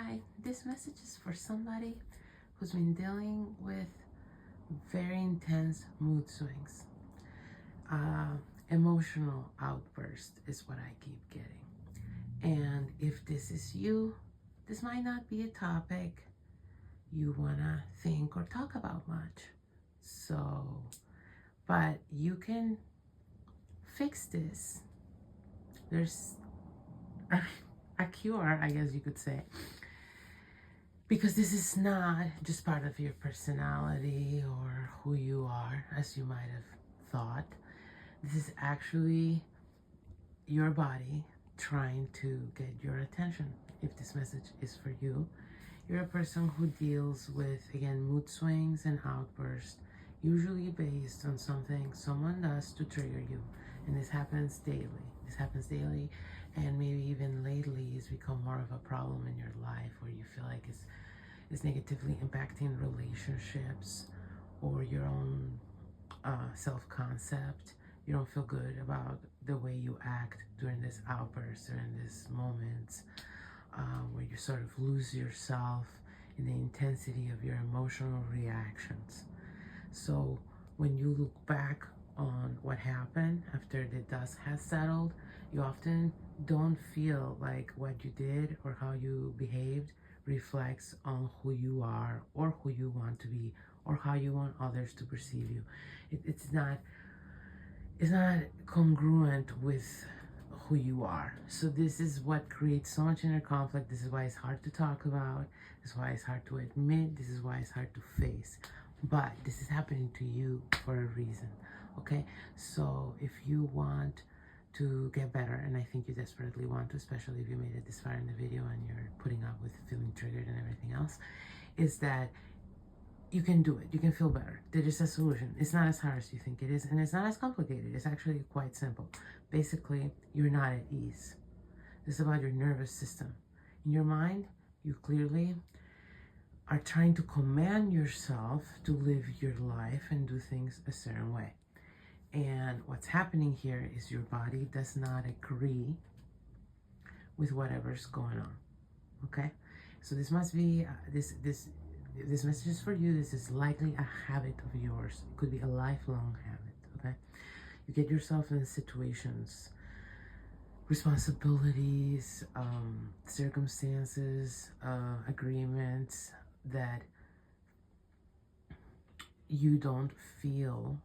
Hi, this message is for somebody who's been dealing with very intense mood swings. Emotional outburst is what I keep getting. And if this is you, this might not be a topic you want to think or talk about much. But you can fix this. There's a cure, I guess you could say. Because this is not just part of your personality or who you are, as you might have thought. This is actually your body trying to get your attention. If this message is for you, you're a person who deals with, again, mood swings and outbursts, usually based on something someone does to trigger you. And this happens daily. And maybe even lately it's become more of a problem in your life where you feel like it's negatively impacting relationships or your own self-concept. You don't feel good about the way you act during this outburst, during this moment where you sort of lose yourself in the intensity of your emotional reactions. So when you look back on what happened after the dust has settled, you often don't feel like what you did or how you behaved reflects on who you are or who you want to be or how you want others to perceive you. It's not congruent with who you are. So this is what creates so much inner conflict. This is why it's hard to talk about. This is why it's hard to admit. This is why it's hard to face. But this is happening to you for a reason. Okay? So if you want to get better, and I think you desperately want to, especially if you made it this far in the video and you're putting up with feeling triggered and everything else, is that you can do it. You can feel better. There is a solution. It's not as hard as you think it is, and it's not as complicated. It's actually quite simple. Basically, you're not at ease. This is about your nervous system. In your mind, you clearly are trying to command yourself to live your life and do things a certain way. And what's happening here is your body does not agree with whatever's going on. Okay? So this must be, this message is for you. This is likely a habit of yours. It could be a lifelong habit. Okay? You get yourself in situations, responsibilities, circumstances, agreements that you don't feel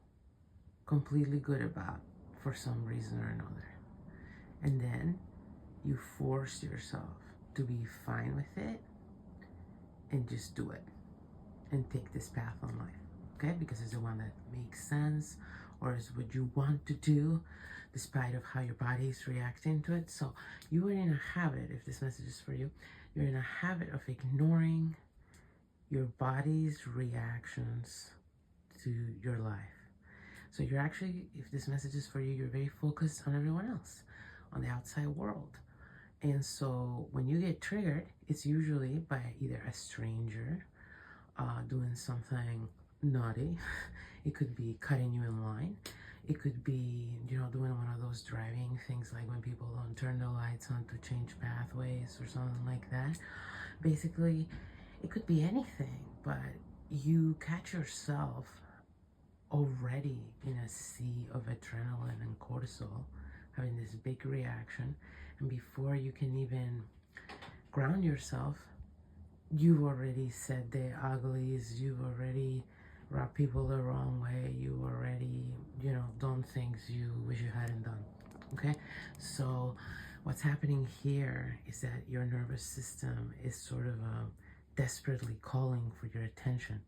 completely good about for some reason or another. And then you force yourself to be fine with it and just do it and take this path on life, okay? Because it's the one that makes sense or is what you want to do despite of how your body is reacting to it. So you are in a habit, if this message is for you, you're in a habit of ignoring your body's reactions to your life. So you're actually, if this message is for you, you're very focused on everyone else, on the outside world. And so when you get triggered, it's usually by either a stranger doing something naughty. It could be cutting you in line. It could be, doing one of those driving things like when people don't turn the lights on to change pathways or something like that. Basically, it could be anything, but you catch yourself already in a sea of adrenaline and cortisol, having this big reaction, and before you can even ground yourself, you've already said the uglies, you've already rubbed people the wrong way, you already, done things you wish you hadn't done, okay? So what's happening here is that your nervous system is sort of desperately calling for your attention,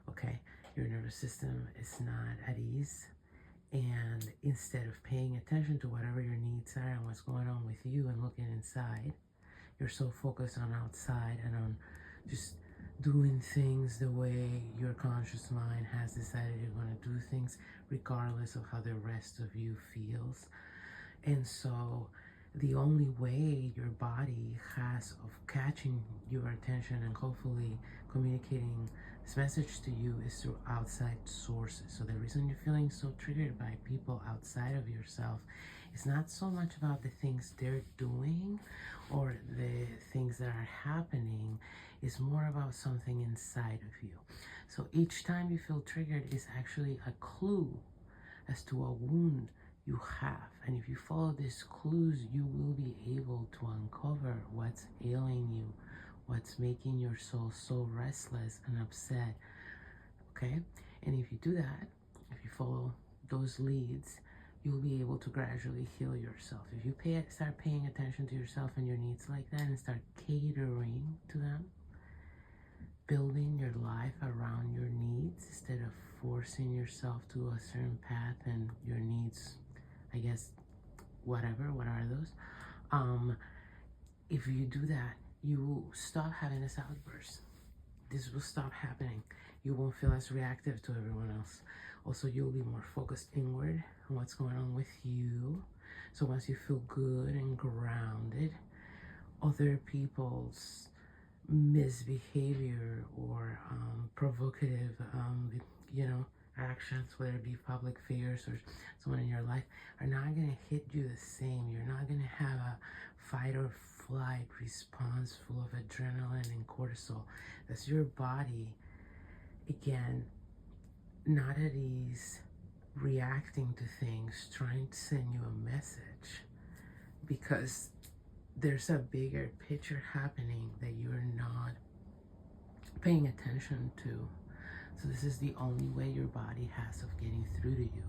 okay? Your nervous system is not at ease, and instead of paying attention to whatever your needs are and what's going on with you and looking inside, you're so focused on outside and on just doing things the way your conscious mind has decided you're going to do things, regardless of how the rest of you feels. And so the only way your body has of catching your attention and hopefully communicating this message to you is through outside sources. So the reason you're feeling so triggered by people outside of yourself is not so much about the things they're doing or the things that are happening. It's more about something inside of you. So each time you feel triggered is actually a clue as to a wound you have. And if you follow these clues, you will be able to uncover what's ailing you, what's making your soul so restless and upset. Okay? And if you do that, if you follow those leads, you'll be able to gradually heal yourself. If you start paying attention to yourself and your needs like that and start catering to them, building your life around your needs instead of forcing yourself to a certain path and your needs, I guess, what are those? If you do that, you will stop having this outburst. This will stop happening. You won't feel as reactive to everyone else. Also, you'll be more focused inward on what's going on with you. So once you feel good and grounded, other people's misbehavior or provocative, actions, whether it be public figures or someone in your life, are not going to hit you the same. You're not going to have a fight or flight response full of adrenaline and cortisol. That's your body, again, not at ease, reacting to things, trying to send you a message, because there's a bigger picture happening that you're not paying attention to. So this is the only way your body has of getting through to you.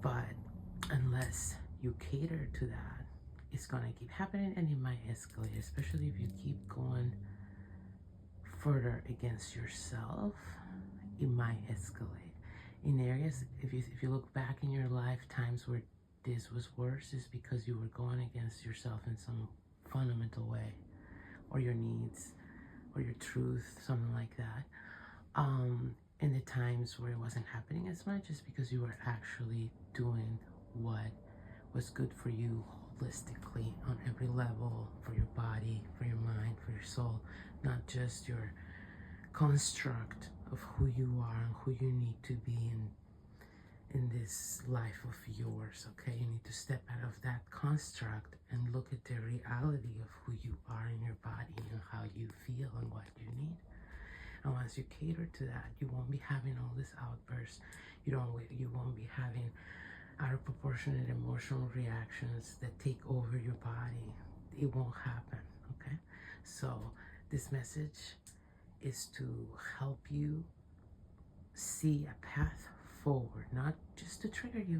But unless you cater to that, it's gonna keep happening and it might escalate, especially if you keep going further against yourself. It might escalate. In areas, if you look back in your life, times where this was worse is because you were going against yourself in some fundamental way, or your needs, or your truth, something like that. And the times where it wasn't happening as much is because you were actually doing what was good for you holistically on every level, for your body, for your mind, for your soul, not just your construct of who you are and who you need to be in this life of yours. Okay, you need to step out of that construct and look at the reality of who you are in your body and how you feel and what you need. And once you cater to that, you won't be having all this outbursts. You won't be having out of proportionate emotional reactions that take over your body. It won't happen. Okay, so this message is to help you see a path forward, not just to trigger you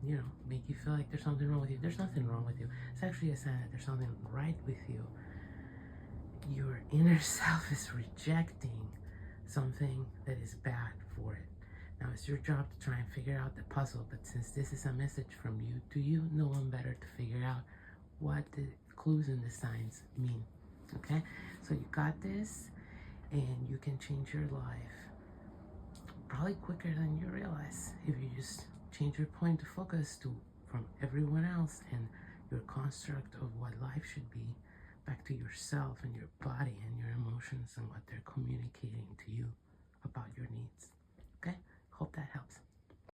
and make you feel like there's something wrong with you. There's nothing wrong with you. It's actually a sign that there's something right with you. Your inner self is rejecting something that is bad for it. Now it's your job to try and figure out the puzzle, but since this is a message from you to you, no one better to figure out what the clues and the signs mean. Okay, so you got this, and you can change your life probably quicker than you realize if you just change your point of focus from everyone else and your construct of what life should be back to yourself and your body and your emotions and what they're communicating to you about your needs. Okay, hope that helps.